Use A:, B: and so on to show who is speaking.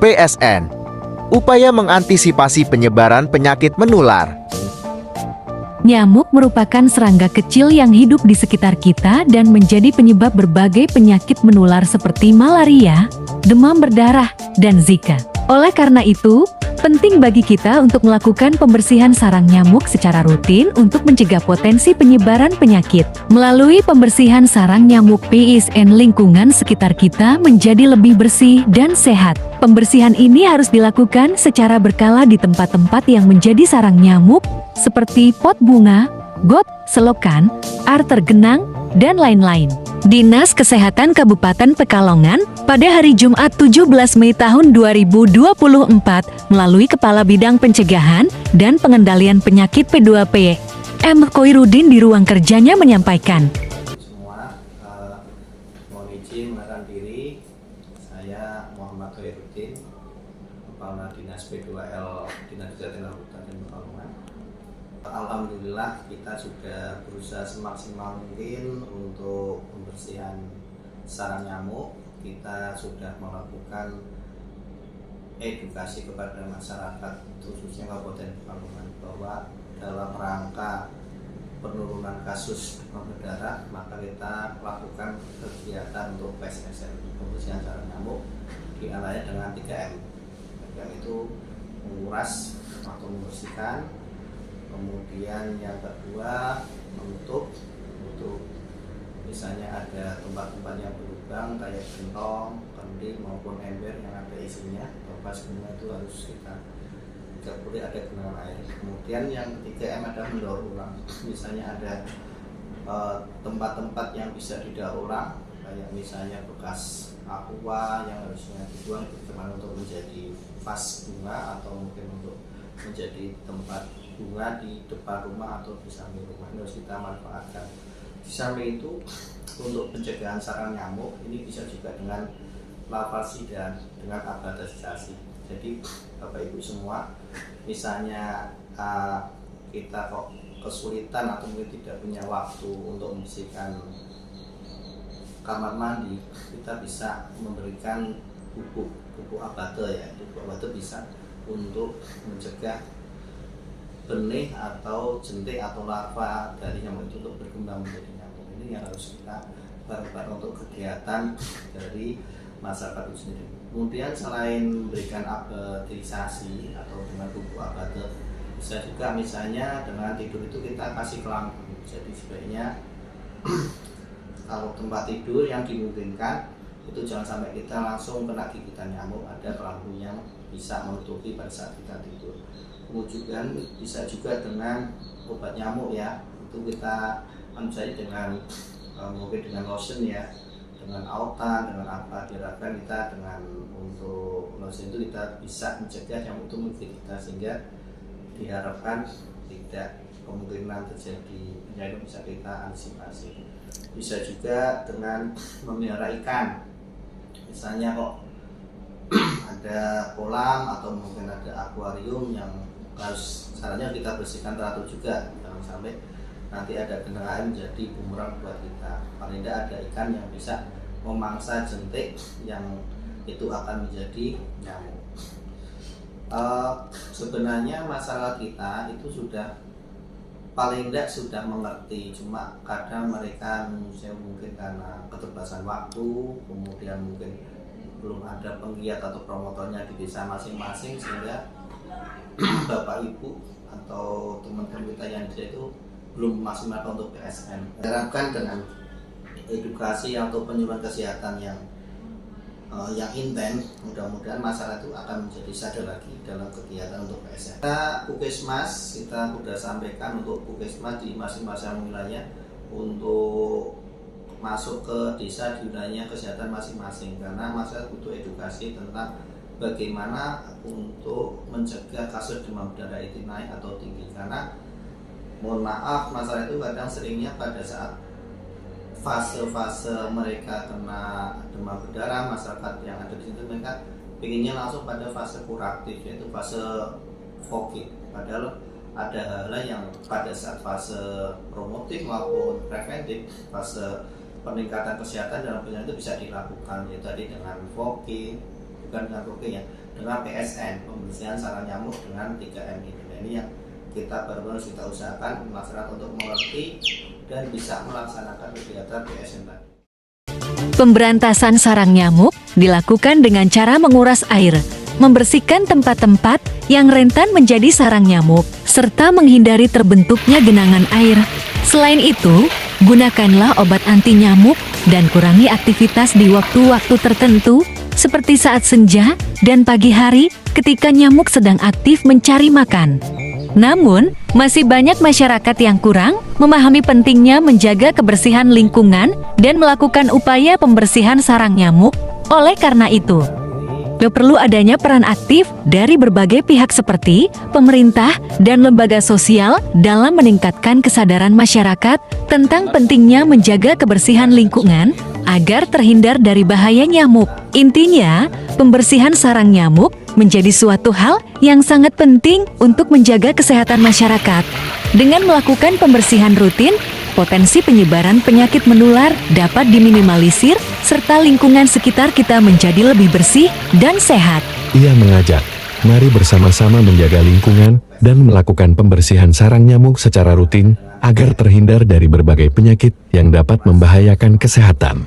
A: PSN. Upaya mengantisipasi penyebaran penyakit menular.
B: Nyamuk merupakan serangga kecil yang hidup di sekitar kita dan menjadi penyebab berbagai penyakit menular seperti malaria, demam berdarah, dan Zika. Oleh karena itu, penting bagi kita untuk melakukan pembersihan sarang nyamuk secara rutin untuk mencegah potensi penyebaran penyakit. Melalui pembersihan sarang nyamuk PSN, lingkungan sekitar kita menjadi lebih bersih dan sehat. Pembersihan ini harus dilakukan secara berkala di tempat-tempat yang menjadi sarang nyamuk, seperti pot bunga, got, selokan, air tergenang, dan lain-lain. Dinas Kesehatan Kabupaten Pekalongan pada hari Jumat 17 Mei tahun 2024 melalui Kepala Bidang Pencegahan dan Pengendalian Penyakit P2P, M. Koirudin di ruang kerjanya menyampaikan.
C: Semua mohon izin mengenalkan diri, saya Muhammad Koirudin, Kepala Dinas P2L Dinas Kesehatan Kabupaten Pekalongan. Alhamdulillah kita sudah berusaha semaksimal mungkin untuk pembersihan sarang nyamuk. Kita sudah melakukan edukasi kepada masyarakat khususnya Kabupaten Pekalongan bahwa dalam rangka penurunan kasus demam berdarah maka kita lakukan kegiatan untuk PSSN, pembersihan sarang nyamuk, diantaranya dengan 3M. Yang itu menguras atau membersihkan, kemudian yang kedua menutup misalnya ada tempat-tempat yang berlubang kayak gentong, kendi maupun ember yang ada isinya, pas semua itu harus kita tidak boleh ada genangan air. Kemudian yang ketiga M adalah mendaur ulang. Misalnya ada tempat-tempat yang bisa didaur ulang kayak misalnya bekas aqua yang harusnya dibuang bagaimana untuk menjadi vas bunga atau mungkin untuk menjadi tempat bunga di depan rumah atau di samping rumah, ini harus kita manfaatkan. Di samping itu untuk pencegahan sarang nyamuk ini bisa juga dengan lavasi dan dengan abatasisasi. Jadi Bapak Ibu semua, misalnya kita kok kesulitan atau mungkin tidak punya waktu untuk membersihkan kamar mandi, kita bisa memberikan pupuk abate ya. Pupuk abate bisa untuk mencegah benih atau jentik atau larva dari nyamuk itu untuk berkembang menjadi nyamuk. Ini yang harus kita bareng-bareng untuk kegiatan dari masyarakat itu sendiri. Kemudian selain memberikan abatisasi atau dengan pupuk abate, bisa juga misalnya dengan tidur itu kita kasih kelambu. Jadi sebaiknya kalau tempat tidur yang dimungkinkan itu jangan sampai kita langsung kena gigitan nyamuk, ada kelambu yang bisa menutupi pada saat kita tidur. Kemudian bisa juga dengan obat nyamuk ya, itu kita misalnya dengan mungkin dengan lotion ya, dengan autan, dengan apa, diharapkan kita dengan untuk lotion itu kita bisa mencegah nyamuk itu menggigit kita, sehingga diharapkan tidak kemungkinan terjadi penyakit bisa kita antisipasi. Bisa juga dengan memelihara ikan, misalnya kok ada kolam atau mungkin ada akuarium yang harus sarannya kita bersihkan teratur juga, jangan sampai nanti ada genangan air menjadi bumerang buat kita. Paling tidak ada ikan yang bisa memangsa jentik yang itu akan menjadi nyamuk. Sebenarnya masalah kita itu sudah paling tidak sudah mengerti, cuma kadang mereka mungkin karena keterbatasan waktu, kemudian mungkin belum ada penggiat atau promotornya di desa masing-masing, sehingga Bapak Ibu atau teman-teman kita yang di itu belum maksimal untuk PSN. Diharapkan dengan edukasi atau penyuluhan kesehatan yang intens, mudah-mudahan masyarakat itu akan menjadi sadar lagi dalam kegiatan untuk PSN. Kita Puskesmas, kita sudah sampaikan untuk Puskesmas di masing-masing wilayah untuk masuk ke desa di wilayah kesehatan masing-masing, karena masyarakat butuh edukasi tentang bagaimana untuk mencegah kasus demam berdarah itu naik atau tinggi. Karena mohon maaf, masalah itu kadang seringnya pada saat fase-fase mereka kena demam berdarah, masyarakat yang ada di situ mereka pinginnya langsung pada fase kuratif, yaitu fase COVID. Padahal ada hal yang pada saat fase promotif maupun preventif, fase peningkatan kesehatan dalam penyakit itu bisa dilakukan, yaitu tadi dengan fogging, bukan dengan fogging ya, dengan PSN, pembersihan sarang nyamuk dengan 3M ini. Nah, ini yang kita baru kita usahakan masyarakat untuk mengerti dan bisa melaksanakan kegiatan PSN tadi.
B: Pemberantasan sarang nyamuk dilakukan dengan cara menguras air, membersihkan tempat-tempat yang rentan menjadi sarang nyamuk, serta menghindari terbentuknya genangan air. Selain itu, gunakanlah obat anti nyamuk dan kurangi aktivitas di waktu-waktu tertentu, seperti saat senja dan pagi hari ketika nyamuk sedang aktif mencari makan. Namun, masih banyak masyarakat yang kurang memahami pentingnya menjaga kebersihan lingkungan dan melakukan upaya pembersihan sarang nyamuk. Oleh karena itu, perlu adanya peran aktif dari berbagai pihak seperti pemerintah dan lembaga sosial dalam meningkatkan kesadaran masyarakat tentang pentingnya menjaga kebersihan lingkungan agar terhindar dari bahaya nyamuk. Intinya, pembersihan sarang nyamuk menjadi suatu hal yang sangat penting untuk menjaga kesehatan masyarakat. Dengan melakukan pembersihan rutin, potensi penyebaran penyakit menular dapat diminimalisir serta lingkungan sekitar kita menjadi lebih bersih dan sehat.
D: Ia mengajak, mari bersama-sama menjaga lingkungan dan melakukan pembersihan sarang nyamuk secara rutin agar terhindar dari berbagai penyakit yang dapat membahayakan kesehatan.